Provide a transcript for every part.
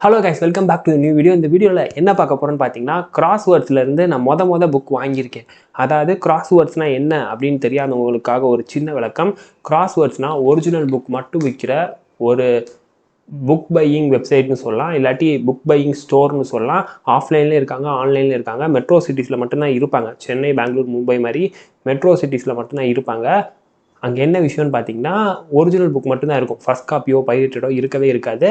Hello guys, welcome back to new video. இந்த வீடியோவில் என்ன பார்க்க போகிறோன்னு பார்த்தீங்கன்னா, கிராஸ்வேர்ட்ஸ்லேருந்து நான் மொத புக் வாங்கியிருக்கேன். அதாவது கிராஸ்வேர்ட்ஸ்னால் என்ன அப்படின்னு தெரியாதவங்களுக்காக ஒரு சின்ன விளக்கம். கிராஸ்வேர்ட்ஸ்னால் ஒரிஜினல் புக் மட்டும் விற்கிற ஒரு புக் பையிங் வெப்சைட்னு சொல்லலாம், இல்லாட்டி புக் பையிங் ஸ்டோர்னு சொல்லலாம். ஆஃப்லைன்லேயும் இருக்காங்க, ஆன்லைன்லேயும் இருக்காங்க. மெட்ரோ சிட்டிஸில் மட்டும்தான் இருப்பாங்க. சென்னை, பெங்களூர், மும்பை மாதிரி மெட்ரோ சிட்டிஸில் மட்டும்தான் இருப்பாங்க. அங்கே என்ன விஷயம்னு பார்த்தீங்கன்னா, ஒரிஜினல் புக் மட்டும்தான் இருக்கும். ஃபஸ்ட் காப்பியோ பைரேட்டடோ இருக்கவே இருக்காது.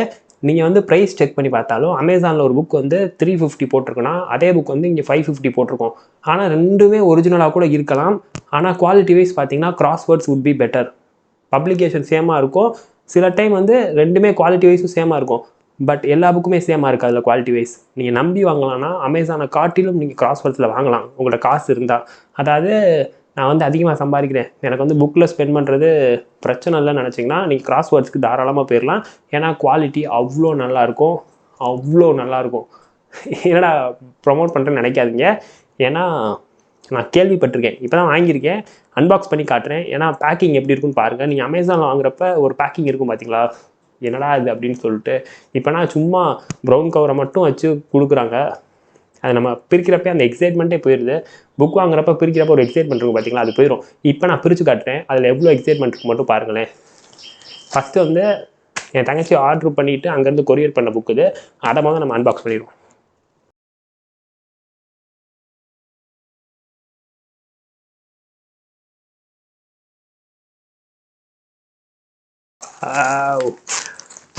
நீங்கள் வந்து ப்ரைஸ் செக் பண்ணி பார்த்தாலும் அமேசானில் ஒரு புக் வந்து 350 போட்டிருக்குன்னா அதே புக் வந்து இங்கே 550 போட்டிருக்கோம். ஆனால் ரெண்டுமே ஒரிஜினலாக கூட இருக்கலாம். ஆனால் குவாலிட்டி வைஸ் பார்த்தீங்கன்னா கிராஸ்வேர்ட்ஸ் வுட் பி பெட்டர். பப்ளிகேஷன் சேமாக இருக்கும். சில டைம் வந்து ரெண்டுமே குவாலிட்டி வைஸும் சேமாக இருக்கும். பட் எல்லா புக்குமே சேமாக இருக்குது அதில் குவாலிட்டி வைஸ். நீங்கள் நம்பி வாங்கலாம்னா அமேசானை காட்டிலும் நீங்கள் கிராஸ்வேர்ட்ஸில் வாங்கலாம், உங்களோட காசு இருந்தால். அதாவது நான் வந்து அதிகமாக சம்பாதிக்கிறேன், எனக்கு வந்து புக்கில் ஸ்பெண்ட் பண்ணுறது பிரச்சனை இல்லைன்னு நினச்சிங்கன்னா நீங்கள் கிராஸ்வேர்ட்ஸ்க்கு தாராளமாக போயிடலாம். ஏன்னா குவாலிட்டி அவ்வளோ நல்லாயிருக்கும், அவ்வளோ நல்லாயிருக்கும். என்னடா ப்ரொமோட் பண்ணுறேன்னு நினைக்காதீங்க. ஏன்னா நான் கேள்விப்பட்டிருக்கேன், இப்போ தான் வாங்கியிருக்கேன், அன்பாக்ஸ் பண்ணி காட்டுறேன். ஏன்னா பேக்கிங் எப்படி இருக்குன்னு பாருங்கள். நீங்கள் அமேசானில் வாங்குறப்ப ஒரு பேக்கிங் இருக்கும் பார்த்தீங்களா, என்னடா இது அப்படின்னு சொல்லிட்டு. இப்போனா சும்மா ப்ரௌன் கவரை மட்டும் வச்சு கொடுக்குறாங்க. அது நம்ம பிரிக்கிறப்ப அந்த எக்ஸைட்மெண்ட்டே போயிடுது. புக் வாங்குறப்ப பிரிக்கிறப்ப ஒரு எக்ஸைட்மெண்ட் இருக்கும் பார்த்தீங்களா, அது போயிடும். இப்போ நான் பிரித்து காட்டுறேன், அதில் எவ்வளோ எக்ஸைட்மெண்ட் இருக்கு மட்டும் பாருங்களேன். ஃபஸ்ட்டு வந்து என் தங்கச்சி ஆர்டர் பண்ணிவிட்டு அங்கேருந்து கொரியர் பண்ண புக் இது. அதை முதல்ல நம்ம அன்பாக்ஸ் பண்ணிடுவோம்.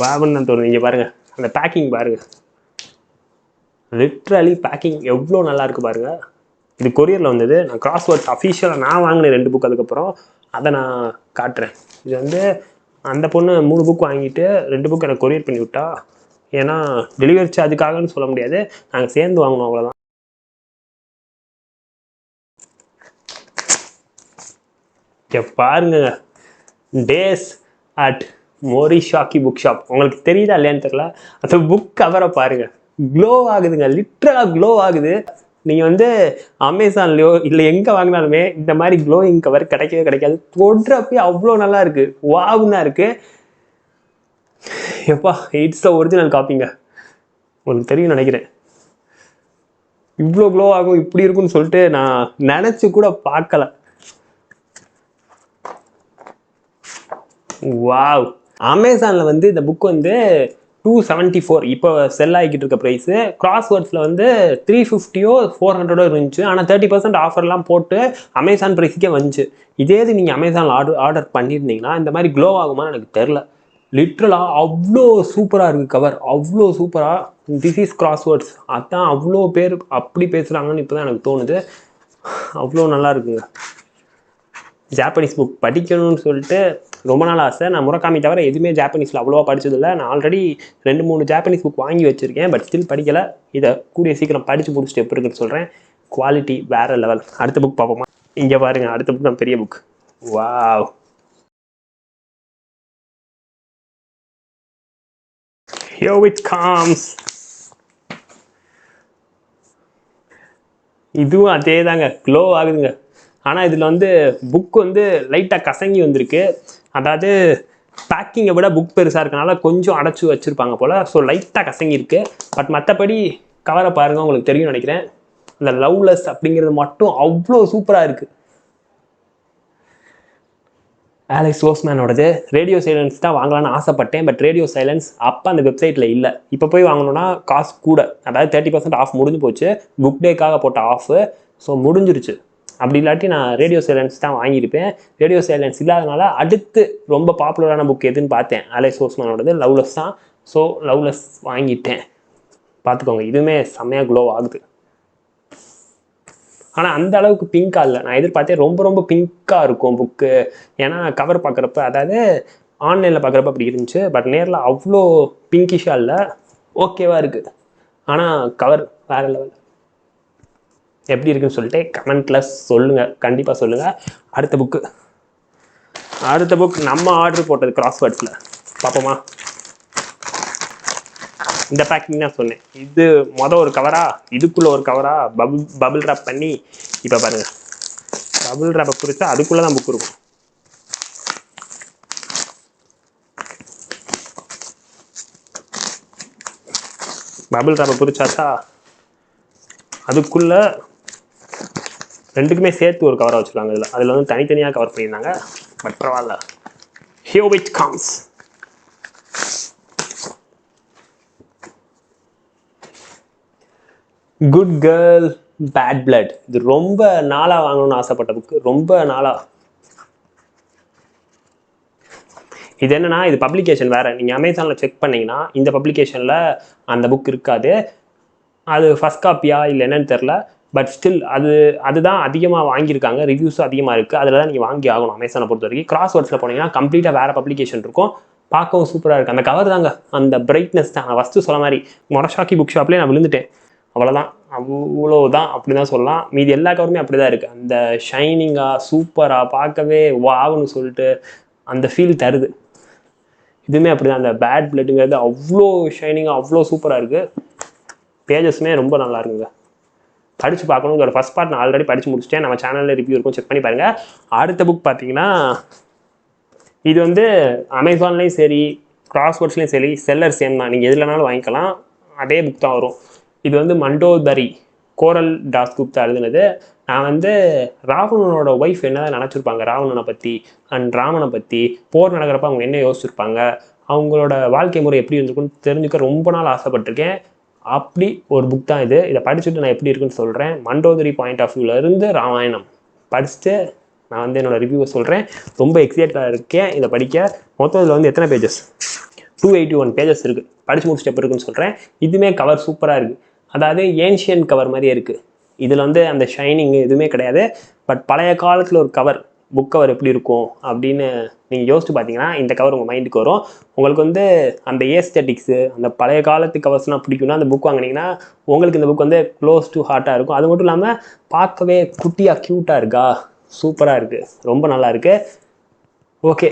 வாங்கன்னு தோணுது. இங்கே பாருங்கள், அந்த பேக்கிங் பாருங்கள், லிட்ரலி பேக்கிங் எவ்வளோ நல்லா இருக்குது பாருங்கள். இது கொரியரில் வந்தது. நான் கிராஸ்வேர்ட்ஸ் அஃபிஷியலாக நான் வாங்கினேன் 2 புக். அதுக்கப்புறம் அதை நான் காட்டுறேன். இது வந்து அந்த பொண்ணு 3 புக் வாங்கிட்டு 2 புக் எனக்கு கொரியர் பண்ணி விட்டா. ஏன்னா டெலிவரி சார்ஜுக்காகன்னு சொல்ல முடியாது, நாங்கள் சேர்ந்து வாங்கினோம், அவ்வளோதான். பாருங்க, டேஸ் அட் மோரிஷாக்கி புக் ஷாப். உங்களுக்கு தெரியுதா இல்லையான்னு தெரியல, அந்த புக் கவரை பாருங்கள், க்ளோ ஆகுதுங்க, லிட்ரலாக க்ளோ ஆகுது. நீங்கள் வந்து அமேசான்லையோ இல்லை எங்கே வாங்கினாலுமே இந்த மாதிரி க்ளோயிங் கவர் கிடைக்கவே கிடைக்காது. தொடுறப்பே அவ்வளோ நல்லா இருக்குது, வாவ்னு தான் இருக்குது. எப்பா, இட்ஸ் த ஒரிஜினல் காப்பிங்க. உங்களுக்கு தெரியும் நினைக்கிறேன், இவ்வளோ க்ளோ ஆகும் இப்படி இருக்குன்னு சொல்லிட்டு நான் நினச்சி கூட பார்க்கல. வாவ். அமேசானில் வந்து இந்த புக் வந்து 274 இப்போ செல் ஆகிக்கிட்டு இருக்க ப்ரைஸு. கிராஸ்வேர்ட்ஸில் வந்து 350 400 இருந்துச்சு. ஆனால் 30% ஆஃபர்லாம் போட்டு அமேசான் ப்ரைஸுக்கே வந்துச்சு. இதே இது நீங்கள் அமேசானில் ஆர்டர் பண்ணியிருந்தீங்கன்னா இந்த மாதிரி க்ளோ ஆகுமான்னு எனக்கு தெரில. லிட்ரலாக அவ்வளோ சூப்பராக இருக்குது கவர், அவ்வளோ சூப்பராக. திஸ் இஸ் கிராஸ்வேர்ட்ஸ், அதான் அவ்வளோ பேர் அப்படி பேசுகிறாங்கன்னு இப்போ தான் எனக்கு தோணுது. அவ்வளோ நல்லா இருக்குங்க. ஜாப்பனீஸ் புக் படிக்கணும்னு சொல்லிட்டு ரொம்ப நாள் ஆசை. நான் முரகாமி தவிர எதுவுமே ஜாப்பனீஸில் அவ்வளோவா படித்ததில்லை. நான் ஆல்ரெடி 2-3 ஜாப்பனீஸ் புக் வாங்கி வச்சுருக்கேன், பட் ஸ்டில் படிக்கலை. இதை கூடிய சீக்கிரம் படித்து முடிச்சுட்டு எப்படி இருக்குன்னு சொல்கிறேன். குவாலிட்டி வேறு லெவல். அடுத்த புக் பார்ப்போமா? இங்கே பாருங்கள், அடுத்த புக் தான் பெரிய book. Wow. Here it comes. இதுவும் அதே தாங்க, க்ளோ ஆகுதுங்க. ஆனால் இதில் வந்து புக் வந்து லைட்டாக கசங்கி வந்திருக்கு. அதாவது பேக்கிங்கை விட புக் பெருசாக இருக்கனால கொஞ்சம் அடைச்சி வச்சுருப்பாங்க போல். ஸோ லைட்டாக கசங்கியிருக்கு. பட் மற்றபடி கவரை பாருங்கள், உங்களுக்கு தெரியும் நினைக்கிறேன். இந்த லவ்லெஸ் அப்படிங்கிறது மட்டும் அவ்வளோ சூப்பராக இருக்குது. அலெக்ஸ் ஓஸ்மேனோடது. ரேடியோ சைலன்ஸ் தான் வாங்கலான்னு ஆசைப்பட்டேன், பட் ரேடியோ சைலன்ஸ் அப்போ அந்த வெப்சைட்டில் இல்லை. இப்போ போய் வாங்கணுன்னா காசு கூட, அதாவது 30% ஆஃப் முடிஞ்சு போச்சு. புக் டேக்காக போட்ட ஆஃபு, ஸோ முடிஞ்சிருச்சு. அப்படி இல்லாட்டி நான் ரேடியோ சைலன்ஸ் தான் வாங்கியிருப்பேன். ரேடியோ சைலன்ஸ் இல்லாதனால அடுத்து ரொம்ப பாப்புலரான புக் எதுன்னு பார்த்தேன், அலெக்ஸ் ஓஸ்மேனோடது லவ்லெஸ் தான். ஸோ லவ்லெஸ் வாங்கிட்டேன். பார்த்துக்கோங்க, இதுவுமே செம்மையாக க்ளோ ஆகுது. ஆனால் அந்த அளவுக்கு பிங்காக இல்லை. நான் எதிர்பார்த்தேன் ரொம்ப பிங்காக இருக்கும் புக்கு. ஏன்னா கவர் பார்க்குறப்ப, அதாவது ஆன்லைனில் பார்க்குறப்ப அப்படி இருந்துச்சு, பட் நேரில் அவ்வளோ பிங்கிஷாக இல்லை, ஓகேவாக இருக்குது. ஆனால் கவர் வேறு லெவல். எப்படி இருக்குன்னு சொல்லிட்டு கமெண்ட்டில் சொல்லுங்கள், கண்டிப்பாக சொல்லுங்கள். அடுத்த புக் நம்ம ஆர்டர் போட்டது கிராஸ்வேர்ட்ஸில். பார்ப்போமா? இந்த பேக்கிங் தான் சொன்னேன். இது ஒரு கவரா, இதுக்குள்ளே ஒரு கவரா பபிள் ரேப் பண்ணி. இப்போ பாருங்கள், பபிள் ரேப்பை குறித்தா அதுக்குள்ளே தான் புக் இருக்கும். பபிள் ராப்பை பிரிச்சாச்சா, அதுக்குள்ளே ரெண்டுக்குமே சேர்த்து ஒரு கவரை வச்சுருக்காங்க. அதில் வந்து தனித்தனியாக கவர் பண்ணியிருந்தாங்க. பட் பரவாயில்ல. Here it comes. Good girl bad blood. இது ரொம்ப நாளாக வாங்கணும்னு ஆசைப்பட்ட புக்கு. ரொம்ப நாளாக. இது என்னன்னா, இது பப்ளிகேஷன் வேறு. நீங்கள் அமேசானில் செக் பண்ணிங்கன்னா இந்த பப்ளிகேஷனில் அந்த புக் இருக்காது. அது ஃபஸ்ட் காப்பியா இல்லை என்னன்னு தெரில. பட் ஸ்டில் அதுதான் அதிகமாக வாங்கியிருக்காங்க. ரிவ்யூஸும் அதிகமாக இருக்குது. அதில் தான் நீங்கள் வாங்கி ஆகணும் அமேசானை பொறுத்த வரைக்கும். கிராஸ் வேர்ட்ஸில் போனீங்கன்னா கம்ப்ளீட்டாக வேறு பப்ளிகேஷன் இருக்கும். பார்க்கவும் சூப்பராக இருக்குது. அந்த கவர் தாங்க, அந்த பிரைட்னஸ் தான். நான் ஃபஸ்ட்டு சொல்ல மாதிரி மொரஷாக்கி புக் ஷாப்லேயே நான் விழுந்துட்டேன். அவ்வளோதான், அவ்வளோதான் அப்படி தான் சொல்லலாம். மீதி எல்லா கவருமே அப்படி தான் இருக்குது. அந்த ஷைனிங்காக சூப்பராக பார்க்கவே வாவுன்னு சொல்லிட்டு அந்த ஃபீல் தருது. இதுவுமே அப்படி தான். அந்த பேட் பிளட்டுங்கிறது அவ்வளோ ஷைனிங்காக அவ்வளோ சூப்பராக இருக்குது. பேஜஸுமே ரொம்ப நல்லா இருக்குங்க. படித்து பார்க்கணும். இதோட ஃபஸ்ட் பார்ட் நான் ஆல்ரெடி படித்து முடிச்சிட்டேன். நம்ம சேனலில் ரிவ்யூ இருக்கும், செக் பண்ணி பாருங்கள். அடுத்த புக் பார்த்தீங்கன்னா, இது வந்து அமேசான்லேயும் சரி கிராஸ் வேர்ட்ஸ்லேயும் சரி செல்லர் சேம் தான். நீங்கள் எதுலனாலும் வாங்கிக்கலாம், அதே புக் தான் வரும். இது வந்து மண்டோதரி கோரல் தாஸ்குப்தா எழுதுனது. நான் வந்து ராவணனோட ஒய்ஃப் என்ன நினச்சிருப்பாங்க ராவணனை பற்றி அண்ட் ராமனை பற்றி, போர் நடக்கிறப்ப அவங்க என்ன யோசிச்சிருப்பாங்க, அவங்களோட வாழ்க்கை முறை எப்படி இருந்திருக்குன்னு தெரிஞ்சுக்க ரொம்ப நாள் ஆசைப்பட்டிருக்கேன். அப்படி ஒரு புக் தான் இது. இதை படிச்சுட்டு நான் எப்படி இருக்குன்னு சொல்கிறேன். மண்டோதரி பாயிண்ட் ஆஃப் வியூவிலேருந்து ராமாயணம் படிச்சுட்டு நான் வந்து என்னோடய ரிவ்யூவை சொல்கிறேன். ரொம்ப எக்ஸைட்டாக இருக்கேன் இதை படிக்க. மொத்தம் இதில் வந்து எத்தனை பேஜஸ்? 281 பேஜஸ் இருக்குது. படித்து முடிச்சுட்டு எப்போ இருக்குன்னு சொல்கிறேன். இதுவுமே கவர் சூப்பராக இருக்குது. அதாவது ஏன்ஷியன் கவர் மாதிரியே இருக்குது. இதில் வந்து அந்த ஷைனிங் எதுவுமே கிடையாது. பட் பழைய காலத்தில் ஒரு கவர், புக் கவர் எப்படி இருக்கும் அப்படின்னு நீங்கள் யோசிச்சு பார்த்தீங்கன்னா இந்த கவர் உங்கள் மைண்டுக்கு வரும். உங்களுக்கு வந்து அந்த ஏஸ்தெட்டிக்ஸு, அந்த பழைய காலத்து கவர்ஸ்னால் பிடிக்கும்னா அந்த புக் வாங்கினீங்கன்னா உங்களுக்கு இந்த புக் வந்து க்ளோஸ் டு ஹார்ட்டாக இருக்கும். அது மட்டும் இல்லாமல் பார்க்கவே குட்டியாக க்யூட்டாக இருக்கா, சூப்பராக இருக்குது, ரொம்ப நல்லா இருக்குது. ஓகே,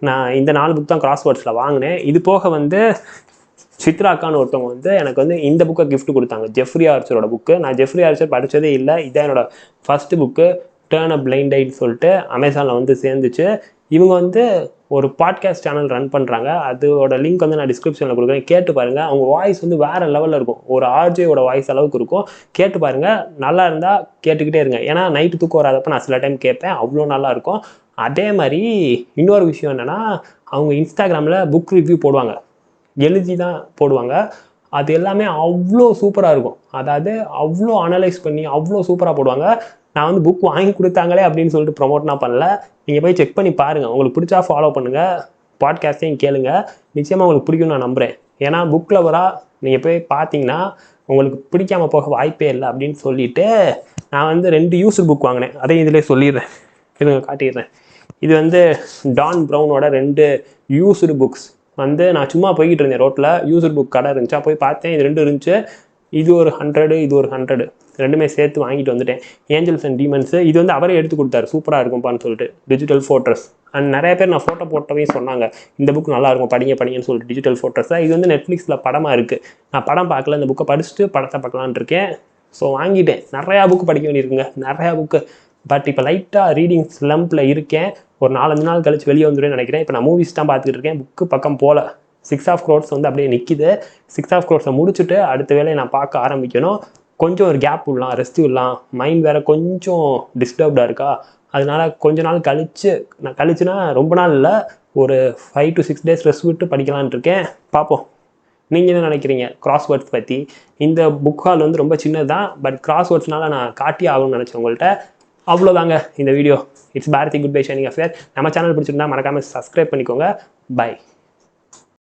நான் இந்த 4 புக் தான் கிராஸ் வேர்ட்ஸில் வாங்கினேன். இது போக வந்து சித்ராக்கான்னு ஒருத்தவங்க வந்து எனக்கு வந்து இந்த புக்கை கிஃப்ட் கொடுத்தாங்க, ஜெஃப்ரி ஆர்ச்சரோட புக்கு. நான் ஜெஃப்ரி ஆர்ச்சர் படித்ததே இல்லை. இதான் என்னோடய first book, turn a blind ஐன்னு சொல்லிட்டு அமேசானில் வந்து சேர்ந்துச்சு. இவங்க வந்து ஒரு பாட்காஸ்ட் சேனல் ரன் பண்ணுறாங்க. அதோட லிங்க் வந்து நான் டிஸ்கிரிப்ஷனில் கொடுக்குறேன், கேட்டு பாருங்கள். அவங்க வாய்ஸ் வந்து வேறு லெவலில் இருக்கும், ஒரு ஆர்ஜேயோட வாய்ஸ் அளவுக்கு இருக்கும். கேட்டு பாருங்கள், நல்லா இருந்தால் கேட்டுக்கிட்டே இருங்க. ஏன்னா நைட்டு தூக்கம் வராதப்போ நான் சில டைம் கேட்பேன், அவ்வளோ நல்லாயிருக்கும். அதே மாதிரி இன்னொரு விஷயம் என்னென்னா, அவங்க இன்ஸ்டாகிராமில் புக் ரிவ்யூ போடுவாங்க, எழுதி தான் போடுவாங்க. அது எல்லாமே அவ்வளோ சூப்பராக இருக்கும். அதாவது அவ்வளோ அனலைஸ் பண்ணி அவ்வளோ சூப்பராக போடுவாங்க. நான் வந்து புக் வாங்கி கொடுத்தாங்களே அப்படின்னு சொல்லிட்டு ப்ரொமோட்னா பண்ணல. நீங்கள் போய் செக் பண்ணி பாருங்கள். உங்களுக்கு பிடிச்சா ஃபாலோ பண்ணுங்கள், பாட்காஸ்ட்டையும் கேளுங்க. நிச்சயமாக உங்களுக்கு பிடிக்கும்னு நான் நம்புகிறேன். ஏன்னா புக் லவராக நீங்கள் போய் பார்த்தீங்கன்னா உங்களுக்கு பிடிக்காமல் போக வாய்ப்பே இல்லை அப்படின்னு சொல்லிவிட்டு நான் வந்து 2 யூஸ்டு புக் வாங்கினேன். அதையும் இதிலே சொல்லிடுறேன், இதுங்க காட்டிடுறேன். இது வந்து டான் ப்ரௌனோட 2 யூஸ்டு புக்ஸ். வந்து நான் சும்மா போய்கிட்டு இருந்தேன் ரோட்டில், யூஸ்டு புக் கடை இருந்துச்சா, போய் பார்த்தேன். இது 2 இருந்துச்சு. இது ஒரு 100, இது ஒரு 100, ரெண்டுமே சேர்த்து வாங்கிட்டு வந்துட்டேன். Angels and demons. இது வந்து அவரே எடுத்து கொடுத்தாரு, சூப்பராக இருக்கும்ப்பான்னு சொல்லிட்டு. Digital fortress. அண்ட் நிறைய பேர் நான் ஃபோட்டோ போட்டவையும் சொன்னாங்க, இந்த புக் நல்லாயிருக்கும் படிங்கன்னு சொல்லிட்டு. டிஜிட்டல் ஃபோர்ட்ரஸாக இது வந்து நெட்ஃப்ளிக்ஸில் படமாக இருக்குது. நான் படம் பார்க்கல, இந்த புக்கை படிச்சுட்டு படத்தை பார்க்கலான்னு இருக்கேன். ஸோ வாங்கிட்டேன். நிறையா புக்கு படிக்க வேண்டியிருக்குங்க, நிறையா புக்கு. பட் இப்போ லைட்டாக ரீடிங் ஸ்லம்பில் இருக்கேன். ஒரு 4-5 நாள் கழிச்சு வெளியே வந்துடுவேன்னு நினைக்கிறேன். இப்போ நான் மூவிஸ் தான் பார்த்துக்கிட்டு இருக்கேன், புக்கு பக்கம் போகல. 6 ஆஃப் க்ரோர்ஸ் வந்து அப்படியே நிற்கிது. 6 ஆஃப் க்ரோர்ஸை முடிச்சுட்டு அடுத்த வேலையை நான் பார்க்க ஆரம்பிக்கணும். கொஞ்சம் ஒரு கேப் விடலாம், ரெஸ்ட் விடலாம். மைண்ட் வேறு கொஞ்சம் டிஸ்டர்ப்டாக இருக்கா, அதனால கொஞ்ச நாள் கழிச்சுனா ரொம்ப நாள் இல்லை, ஒரு 5 to 6 days ரெஸ்ட் விட்டு படிக்கலான்ட்டு இருக்கேன். பார்ப்போம். நீங்கள் என்ன நினைக்கிறீங்க கிராஸ் வேர்ட்ஸ் பற்றி? இந்த புக் ஹால் வந்து ரொம்ப சின்னது தான், பட் கிராஸ் வேர்ட்ஸ்னால நான் காட்டி ஆகணும்னு நினச்சேன் உங்கள்கிட்ட. அவ்வளோதாங்க இந்த வீடியோ. It's Bharathi good bye shining affair. நம்ம சேனல் பிடிச்சிருந்தா மறக்காமல் சப்ஸ்கிரைப் பண்ணிக்கோங்க. பை.